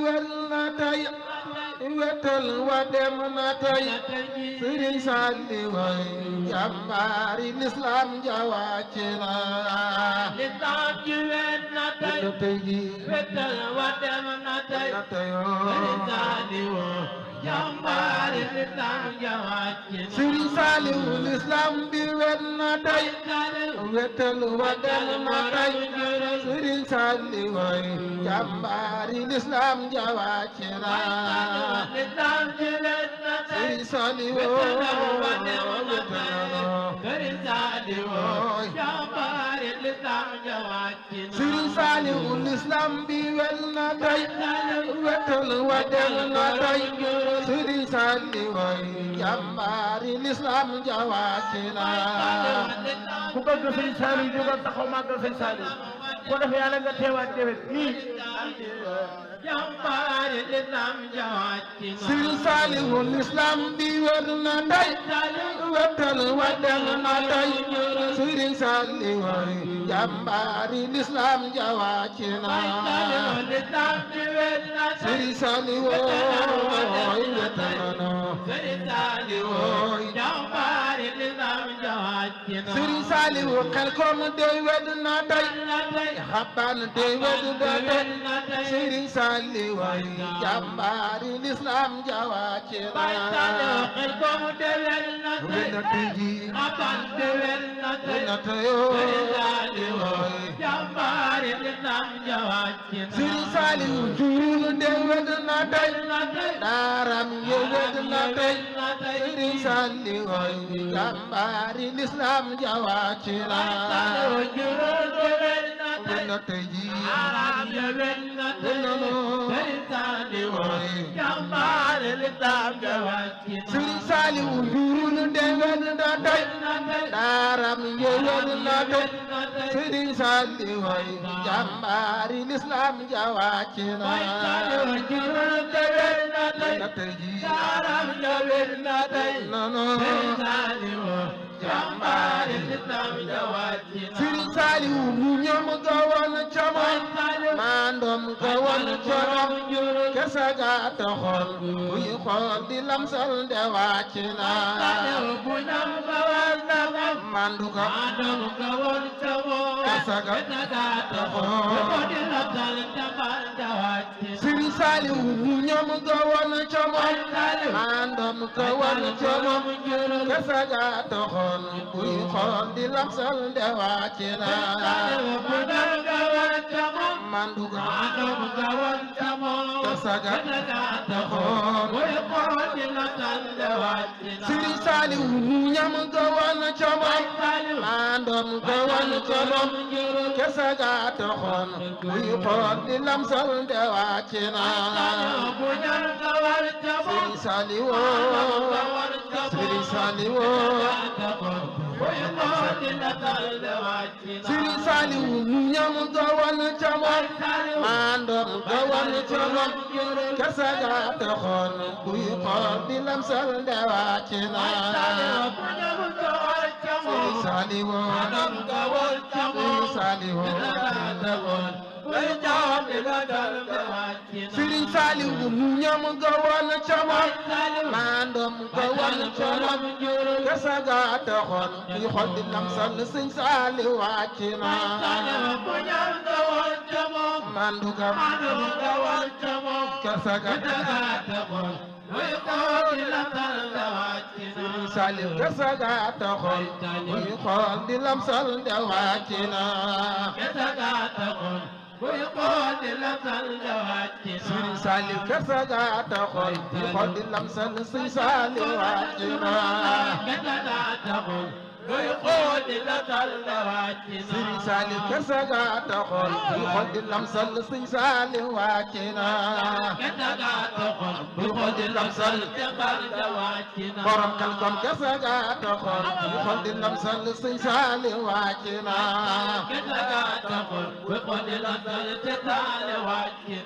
wér na tey wetal wa dem na tey Sëriñ Saaliw jàmbaari lislaam ja wàcc na lislaam ji wér na tey wetal wa dem na tey Sëriñ Saaliw jàmbaari lislaam ja wàcc na Sëriñ Saaliw lislaam bi wér na tey wetal wa dem na tey Sëriñ Saaliw jàmbaari lislaam ja wàcc na lislaam ji wér na tey Sëriñ Saaliw wetal wa dem na tey Sëriñ Saaliw jàmbaari lislaam ja wàcc na Sëriñ Saaliw lislaam bi wér na tey wetal wa dem na tey Sëriñ Saaliw jàmbaari lislaam ja wàcc na ku bëgg Sëriñ Saaliw jógal taxaw màggal Sëriñ Saaliw ko def yàlla nga teewaat déwén nii jàmbaari lislaam ja wàcc na Sëriñ Saaliw lislaam bi wér na tey wetal wa dem na tey Sëriñ Saaliw jàmbaari lislaam ja wàcc na lislaam ji wér na tey Sëriñ Saaliw wetal na Sëriñ Saaliw jàmbaari lislaam ja wàcc na Sëriñ Saaliw xel kom dey wed na tey xabbaan dey wed na tey Sëriñ Saaliw jàmbaari lislaam ja wàcc na xel kom dey wed na tey xabbaan dey wed na tey Sëriñ Saaliw jàmbaari lislaam ja wàcc na Sëriñ Saaliw jurul dey wed na tey daaram ye wed na tey Sëriñ Saaliw jàmbaari lislaam ja wàcc na jurul dey wed na tey na tey ji Aram ye wed na tey Sëriñ Saaliw jàmbaari lislaam ja wàcc na Sëriñ Saaliw jurul dey wed na tey daaram ye wed na tey Sëriñ Saaliw jàmbaari lislaam ja wàcc na jurul dey wed na tey na tey ji Aram ye wed na tey nono Sëriñ Saaliw jàmbaari lislaam ja wàcc na Sëriñ Saaliw mu ñoom ga woon ca moom maandoom ga woon ca moom kese ga taxoon buy xool di lamsal de wàcc na bu ñam ga woon na moom mandu ga maandoom ga woon ca moom kese ga taxoon bu di lamsal jàmbaar ja wàcc na Sëriñ Saaliw mu ñoom ga woon ca moom maandoom ga woon ca moom kese ga taxoon buy xool di lamsal de wàcc na bu ñam ga woon ca moom mandu ga maandoom ga woon ca moom kese ga taxoon buy xool di lamsal ja wàcc na Sëriñ Saaliw mu ñam ga woon ca moom maandoom ga woon ca moom kese ga taxoon buy xool di lamsal de wàcc na bu ñam ga woon ca moom Sëriñ Saaliw Sëriñ Saaliw Sëriñ Saaliw mu ñam ga woon ca moom maandoom ga woon ca moom kese ga taxoon buy xool di lamsal de wàcc na Sëriñ Saaliw Sëriñ Saaliw Sëriñ Saaliw mu ñam ga woon ca moom maandoom ga woon ca moom kese ga taxoon buy xool di lamsal Sëriñ Saaliw wàcc na mandu ga kese ga Sëriñ Saaliw kese ga taxoon buy xool di lamsal de wàcc na Sëriñ Saaliw kese ga taxoon buy xool di lamsal Sëriñ Saaliw wàcc na Sëriñ Saaliw kese ga taxoon buy xool di lamsal Sëriñ Saaliw wàcc na buy xool di lamsal borom Xelkom kese ga taxoon buy xool di lamsal Sëriñ Saaliw wàcc na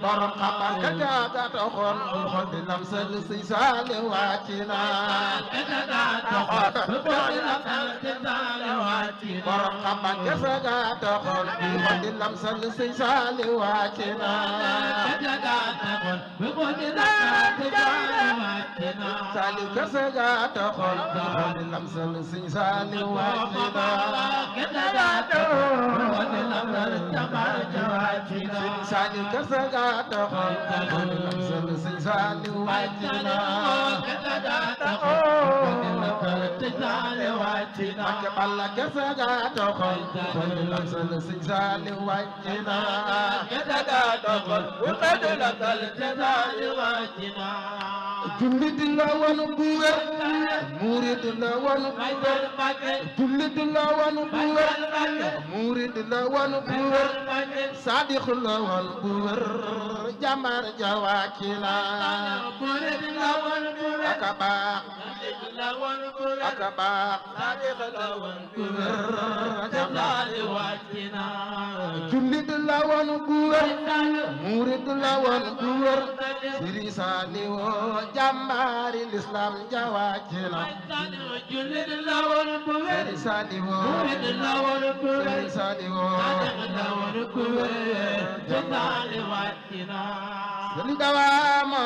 borom Xabar kese ga taxoon buy xool di lamsal Sëriñ Saaliw wàcc na borom xaban kese ga taxoon ma di lamsal sëñ Saali wàcc na Saali kese ga taxoon ma di lamsal sëñ Saali wàcc na Saali kese ga taxoon ma di lamsal sëñ Saali wàcc na Mbakke Balla kese ga taxoon ma di lamsal sëñ Saali wàcc na jullit la woon bu wér murid la woon bu wér jullit la woon bu wér murid la woon bu wér sadiq la woon bu wér jàmbaar ja wàcc na aka baax aka baax sadiq la woon bu wér jàmbaar ja wàcc na jullit la woon bu wér murid la woon bu wér Sëriñ Saaliw jàmbaari l'islam ja wàcc na Sëriñ Saaliw Sëriñ Saaliw Sëriñ Dawaama